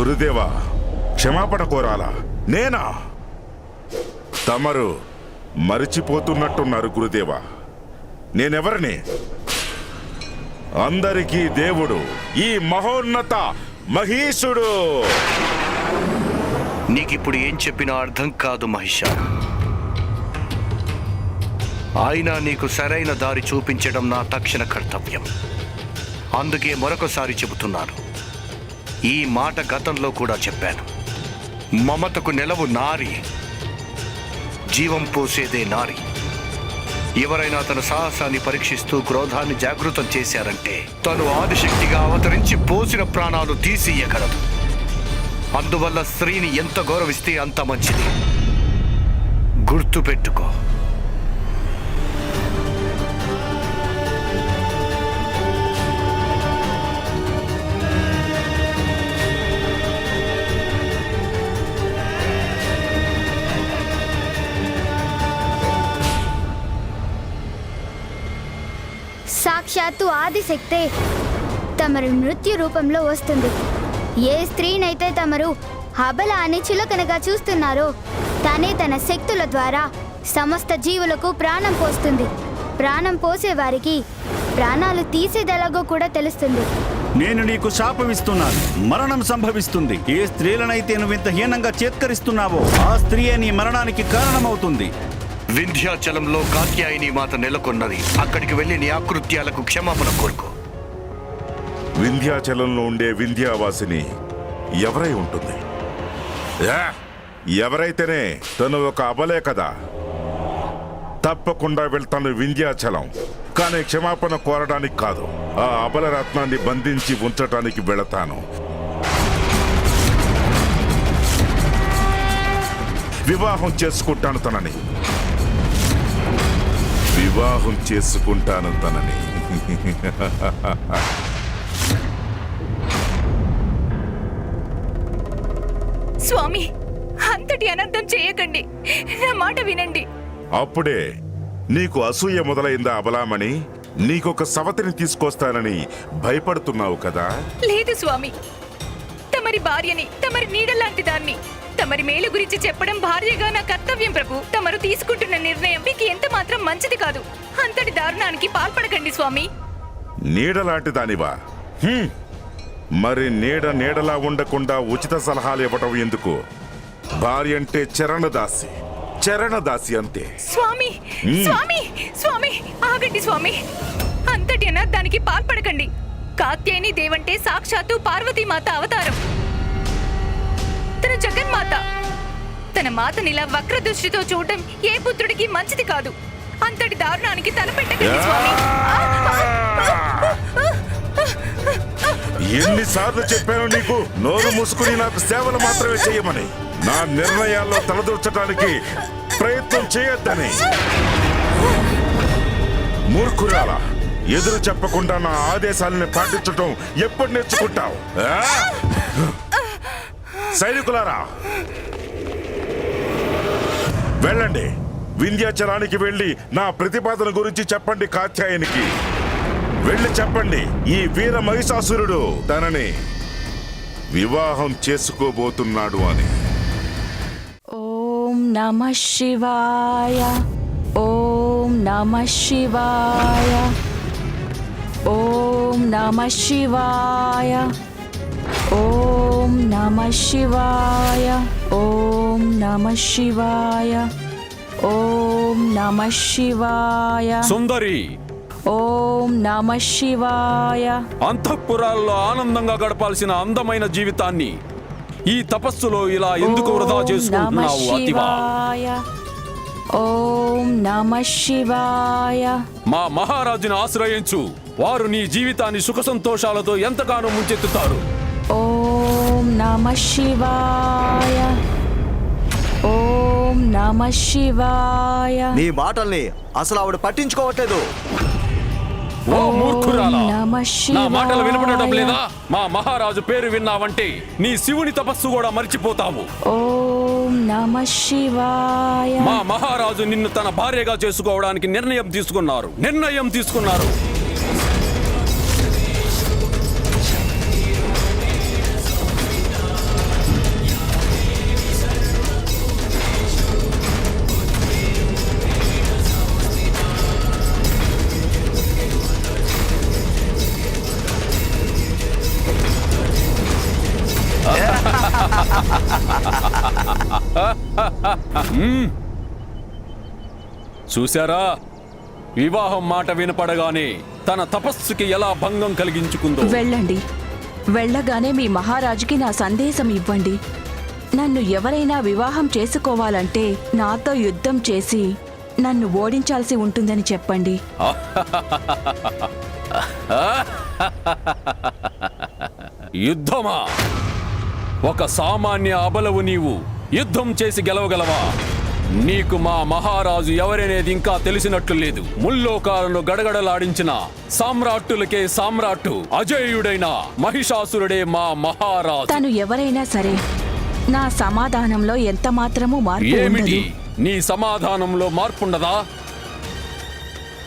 గురుదేవా, క్షమాపణ కోరాలా? నేనా? తమరు మరిచిపోతున్నట్టున్నారు గురుదేవా. నేనెవరిని? అందరికీ దేవుడు, ఈ మహోన్నత మహీషుడు. నీకిప్పుడు ఏం చెప్పినా అర్థం కాదు మహిష. అయినా నీకు సరైన దారి చూపించడం నా తక్షణ కర్తవ్యం. అందుకే మరొకసారి చెబుతున్నాను. ఈ మాట గతంలో కూడా చెప్పాను. మమతకు నెలవు నారి, జీవం పోసేదే నారి. ఎవరైనా తన సాహసాన్ని పరీక్షిస్తూ క్రోధాన్ని జాగృతం చేశారంటే తను ఆదిశక్తిగా అవతరించి పోసిన ప్రాణాలు తీసియగలదు. అందువల్ల స్త్రీని ఎంత గౌరవిస్తే అంత మంచిది. గుర్తుపెట్టుకో. సాక్షాత్తు ఆదిశక్తే తమరు మృత్యు రూపంలో వస్తుంది. ఏ స్త్రీనైతే తమరు అబల అని చులకనగా చూస్తున్నారో తనే తన శక్తుల ద్వారా సమస్త జీవులకు ప్రాణం పోస్తుంది. ప్రాణం పోసే వారికి ప్రాణాలు తీసేదెలాగో కూడా తెలుస్తుంది. నేను నీకు శాపమిస్తున్నాను. మరణం సంభవిస్తుంది. ఏ స్త్రీలనైతే నువ్వు ఇంత హీనంగా చేత్కరిస్తున్నావో ఆ స్త్రీయే నీ మరణానికి కారణమవుతుంది. వింధ్యాచలంలో కాత్యాయని మాత నెలకొన్నది. అక్కడికి వెళ్ళి నీ ఆకృత్యాలకు క్షమాపణ కోరుకో. వింధ్యాచలంలో ఉండే వింధ్యావాసిని ఎవరై ఉంటుంది? ఎవరైతేనే తను ఒక అబలే కదా. తప్పకుండా వెళ్తాను వింధ్యాచలం, కానీ క్షమాపణ కోరడానికి కాదు. ఆ అబల రత్నాన్ని బంధించి ఉంచటానికి వెళతాను. వివాహం చేసుకుంటాను తనని. వివాహం చేసుకుంటాను తనని. స్వామి, అంతటి అనర్థం చేయకండి. నా మాట వినండి. అప్పుడే నీకు అసూయ మొదలైందా అబలామణి? నీకొక సవతిని తీసుకొస్తానని భయపడుతున్నావు కదా? లేదు స్వామి, తమరి భార్యని, తమరి నీడలాంటి దాన్ని. తమరి మేలు గురించి చెప్పడం భార్యగా నా కర్తవ్యం ప్రభు. తమరు తీసుకుంటున్న నిర్ణయం మీకు ఎంత మాత్రం మంచిది కాదు. అంతటి దారుణానికి పాల్పడకండి స్వామి. నీడలాంటి దానివా? మరి నీడలా ఉండకుండా ఉచిత సలహాలు ఇవ్వటం ఎందుకు? భార్య అంటే చరణదాసి అంతే. స్వామి స్వామి స్వామి ఆగండి స్వామి. అంతటి అనర్థానికి పాల్పడకండి. కాత్యాయని దేవంటే సాక్షాత్తు పార్వతీమాత అవతారం. తన జగన్మాత. తన మాతనిలా వక్ర దృష్టితో చూడటం ఏ పుత్రుడికి మంచిది కాదు. అంతటి దారుణానికి తలపెట్టకండి స్వామి. ఎన్నిసార్లు చెప్పాను నీకు నోరు మూసుకుని నాకు సేవలు మాత్రమే చేయమని? నా నిర్ణయాల్లో తలదూర్చడానికి ప్రయత్నం చేయొద్దని. మూర్ఖురాలా, ఎదురు చెప్పకుండా నా ఆదేశాలను పాటించటం ఎప్పుడు నేర్చుకుంటావు? సైనికులారా, వెళ్ళండి. వింధ్యాచలానికి వెళ్ళి నా ప్రతిపాదన గురించి చెప్పండి. కాత్యాయనికి వెళ్ళి చెప్పండి, ఈ వీర మహిషాసురుడు తనని వివాహం చేసుకోబోతున్నాడు అని. ఓం నమః శివాయ. ఓం నమః శివాయ. ఓం నమః శివాయ. ఓం నమః శివాయ. ఓం నమః శివాయ. ఓం నమః శివాయ. సుందరి, ఓం నమః శివాయ. అంతఃపురాల్లో ఆనందంగా గడపాల్సిన అందమైన జీవితాన్ని ఈ తపస్సులో ఇలా ఎందుకు వృధా చేసుకుంటున్నావు? అతివా. ఓం నమః శివాయ. మా మహారాజుని ఆశ్రయించు. వారు నీ జీవితాన్ని సుఖ సంతోషాలతో ఎంతగానో ముంచెత్తుతారు. ఓం నమః శివాయ. ఓం నమః శివాయ. నీ మాటల్ని అసలు ఆవిడ పట్టించుకోవట్లేదు. ఓ మూర్ఖురాలా, నమః శివాయ. నా మాటలు వినపడటం లేదా? మా మహారాజు పేరు విన్నావంటే నీ శివుని తపస్సు కూడా మర్చిపోతావు. ఓం నమః శివాయ. మా మహారాజు నిన్ను తన భార్యగా చేసుకోవడానికి నిర్ణయం తీసుకున్నారు. చూశారా, వివాహం మాట వినపడగానే తన తపస్సుకి ఎలా భంగం కలిగించుకుందో. వెళ్ళండి, వెళ్ళగానే మీ మహారాజుకి నా సందేశం ఇవ్వండి. నన్ను ఎవరైనా వివాహం చేసుకోవాలంటే నాతో యుద్ధం చేసి నన్ను ఓడించాల్సి ఉంటుందని చెప్పండి. యుద్ధమా? ఒక సామాన్య అబలవు నీవు యుద్ధం చేసి గెలవగలవా? నీకు మా మహారాజు ఎవరనేది ఇంకా తెలిసినట్లు లేదు. ముల్లోకాలను గడగడలాడించిన సామ్రాట్టులకే సామ్రాట్టు అజేయుడైన మహిషాసురుడే మా మహారాజు. తను ఎవరైనా సరే నా సమాధానంలో ఎంత మాత్రమూ మార్పు ఏమిటి ఉండదు. నీ సమాధానంలో మార్పుండదా?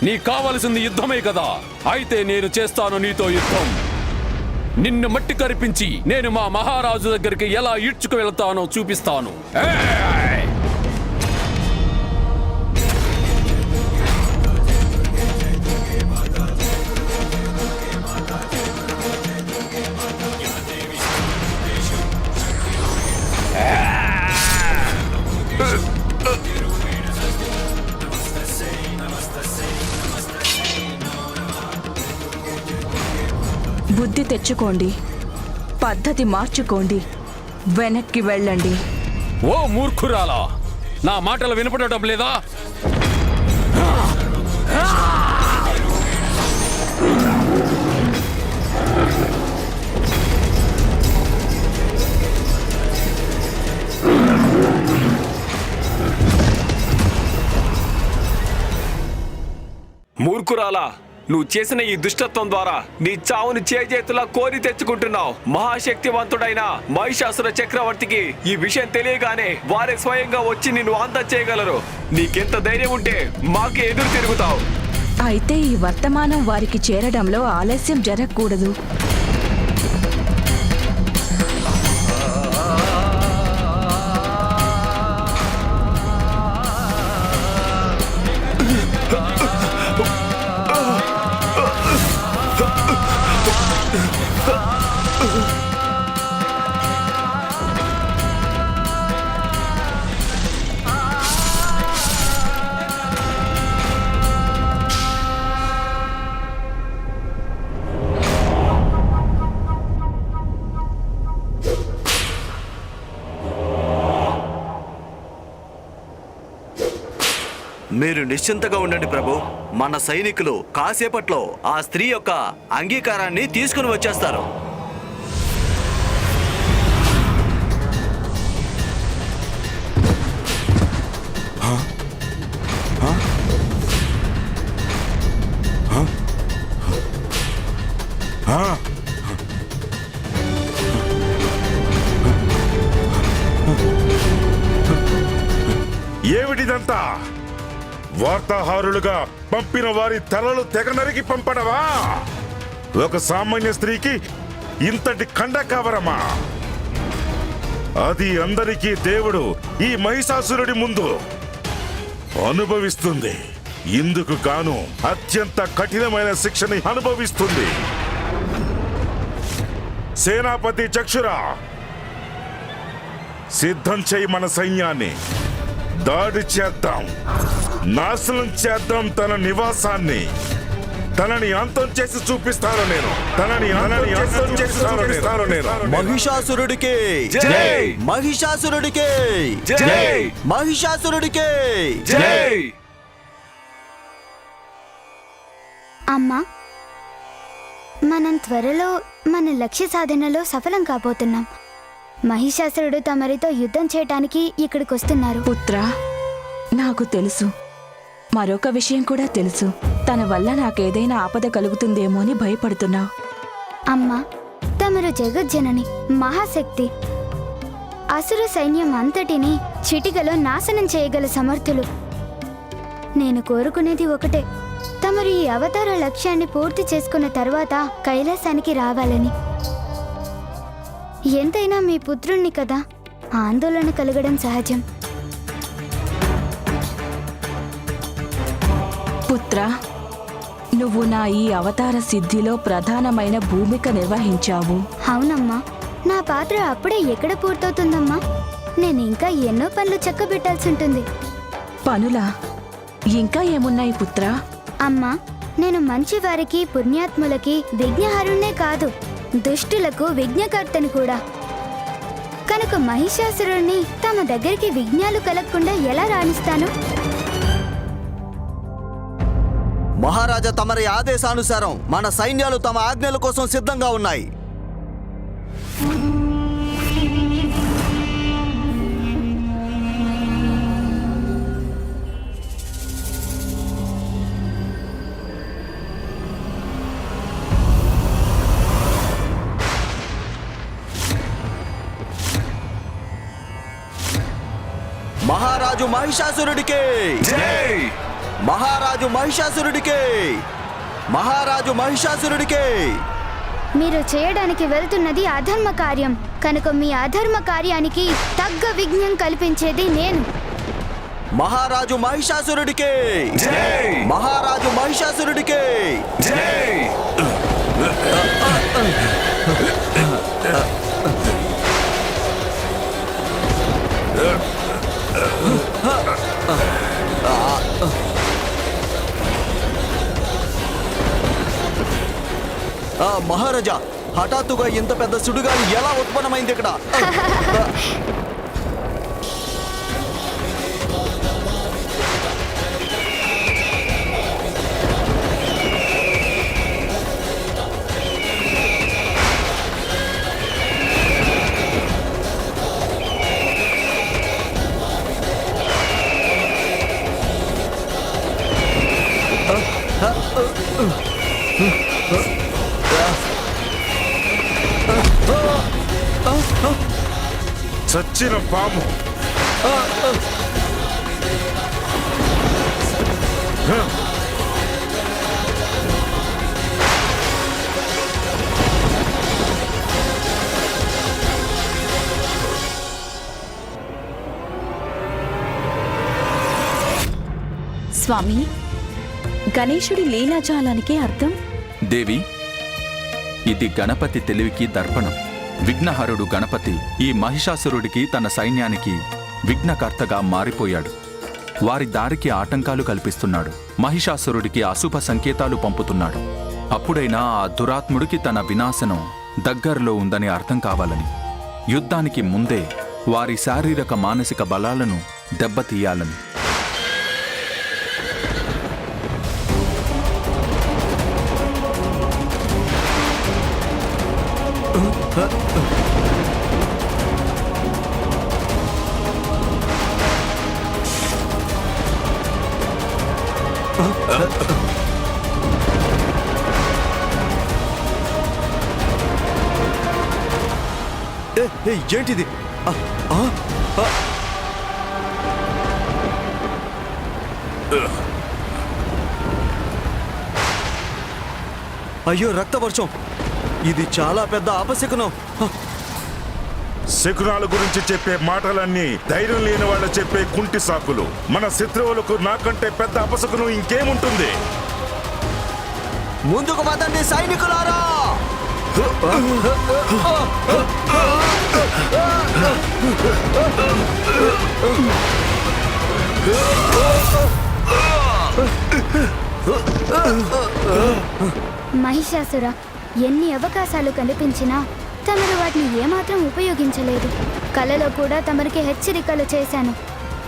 నీకు కావలసింది యుద్ధమే కదా. అయితే నేను చేస్తాను నీతో యుద్ధం. నిన్ను మట్టి కరిపించి నేను మా మహారాజు దగ్గరికి ఎలా ఈడ్చుకు వెళ్తానో చూపిస్తాను. ఏయ్! బుద్ధి తెచ్చుకోండి, పద్ధతి మార్చుకోండి, వెనక్కి వెళ్ళండి. ఓ మూర్ఖురాలా, నా మాటలు వినపడటం లేదా? మూర్ఖురాలా, నువ్వు చేసిన ఈ దుష్టత్వం ద్వారా నీ చావుని చేతులా కోరి తెచ్చుకుంటున్నావు. మహాశక్తివంతుడైన మహిషాసుర చక్రవర్తికి ఈ విషయం తెలియగానే వారే స్వయంగా వచ్చి నిన్ను అంతం చేయగలరు. నీకెంత ధైర్యం ఉంటే మాకే ఎదురు తిరుగుతావు. అయితే ఈ వర్తమానం వారికి చేరడంలో ఆలస్యం జరగకూడదు. మీరు నిశ్చింతగా ఉండండి ప్రభు. మన సైనికులు కాసేపట్లో ఆ స్త్రీ యొక్క అంగీకారాన్ని తీసుకుని వచ్చేస్తారు. ఏమిటిదంతా? వార్తాహారులుగా పంపిన వారి తలలు తెగ నరికి పంపడవా? ఒక సామాన్య స్త్రీకి ఇంతటి ఖండకావరమా? అది అందరికీ దేవుడు ఈ మహిషాసురుడి ముందు అనుభవిస్తుంది. ఇందుకు గాను అత్యంత కఠినమైన శిక్షని అనుభవిస్తుంది. సేనాపతి చక్షురా, సిద్ధం చేయి మన సైన్యాన్ని. దాడి చేద్దాం, నాశనం చేద్దాం తన నివాసాన్ని. తనని అంతం చేసి చూపిస్తాను నేను. తనని అంతం చేసి చూపిస్తాను నేను. మహిషాసురుడికి జై! మహిషాసురుడికి జై! మహిషాసురుడికి జై! అమ్మా, మనం త్వరలో మన లక్ష్య సాధనలో సఫలం కాబోతున్నాం. మహిషాసురుడు తమరితో యుద్ధం చేయటానికి ఇక్కడికి వస్తున్నారు. పుత్ర, నాకు తెలుసు. మరొక విషయం కూడా తెలుసు. తన వల్ల నాకేదైనా ఆపద కలుగుతుందేమో అని భయపడుతున్నావు. అమ్మా, తమరు జగజ్జనని, మహాశక్తి. అసుర సైన్యం అంతటిని చిటికలో నాశనం చేయగల సమర్థులు. నేను కోరుకునేది ఒకటే, తమరు ఈ అవతార లక్ష్యాన్ని పూర్తి చేసుకున్న తర్వాత కైలాసానికి రావాలని. ఎంతైనా మీ పుత్రుణ్ణి కదా, ఆందోళన కలగడం సహజం. పుత్ర, నువ్వు నా ఈ అవతార సిద్ధిలో ప్రధానమైన భూమిక నిర్వహించావు. అవునమ్మా, నా పాత్ర అప్పుడే ఎక్కడ పూర్తవుతుందమ్మా? నేను ఇంకా ఎన్నో పనులు చక్కబెట్టాల్సి ఉంటుంది. పనులా? ఇంకా ఏమున్నాయి పుత్రా? అమ్మా, నేను మంచివారికి, పుణ్యాత్ములకి విఘ్నహరుణ్ణే కాదు, దుష్టులకు విఘ్నకర్తని కూడా. కనుక మహిషాసురుణ్ణి తమ దగ్గరికి విఘ్నాలు కలగకుండా ఎలా రాణిస్తాను? మహారాజా, తమరి ఆదేశానుసారం మన సైన్యాలు తమ ఆజ్ఞల కోసం సిద్ధంగా ఉన్నాయి. మహారాజు మహిషాసురుడికి జై! మహారాజు మహిషాసురుడికి మహారాజు మహిషాసురుడికి మీరు చేయడానికి వెళ్తున్నది అధర్మ కార్యం. కనుక మీ అధర్మ కార్యానికి తగ్గ విఘ్నం కల్పించేది నేను. మహారాజు మహిషాసురుడికి జై! మహారాజు మహిషాసురుడికి జై! మహారాజా, హఠాత్తుగా ఇంత పెద్ద సుడిగాలి ఎలా ఉత్పన్నమైంది ఇక్కడ? చచ్చిన పాము. స్వామి, గణేశుడి లీలాజాలానికి అర్థం? దేవి, ఇది గణపతి తెలివికి దర్పణం. విఘ్నహరుడు గణపతి ఈ మహిషాసురుడికి, తన సైన్యానికి విఘ్నకర్తగా మారిపోయాడు. వారి దారికి ఆటంకాలు కల్పిస్తున్నాడు. మహిషాసురుడికి అశుభ సంకేతాలు పంపుతున్నాడు. అప్పుడైనా ఆ దురాత్ముడికి తన వినాశనం దగ్గరలో ఉందని అర్థం కావాలని, యుద్ధానికి ముందే వారి శారీరక మానసిక బలాలను దెబ్బతీయాలని. ఏంటిది? అయ్యో, రక్తవర్షం! ఇది చాలా పెద్ద అపశకునం. శకునాల గురించి చెప్పే మాటలన్నీ ధైర్యం లేని వాళ్ళు చెప్పే కుంటి సాకులు. మన శత్రువులకు నాకంటే పెద్ద అపశకునం ఇంకేముంటుంది? ముందుకు పదండి సైనికులారా! మహిషాసుర, ఎన్ని అవకాశాలు కనిపించినా తమరు వాటిని ఏమాత్రం ఉపయోగించలేదు. కలలో కూడా తమరికి హెచ్చరికలు చేశాను,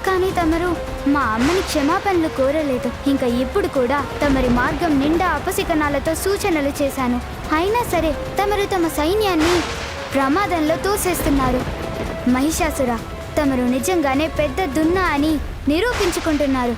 కానీ తమరు మా అమ్మని క్షమాపణలు కోరలేదు. ఇంకా ఇప్పుడు కూడా తమరి మార్గం నిండా అపశకనాలతో సూచనలు చేశాను. అయినా సరే తమరు తమ సైన్యాన్ని ప్రమాదంలో తోసేస్తున్నారు. మహిషాసుర, తమరు నిజంగానే పెద్ద దున్నా అని నిరూపించుకుంటున్నారు.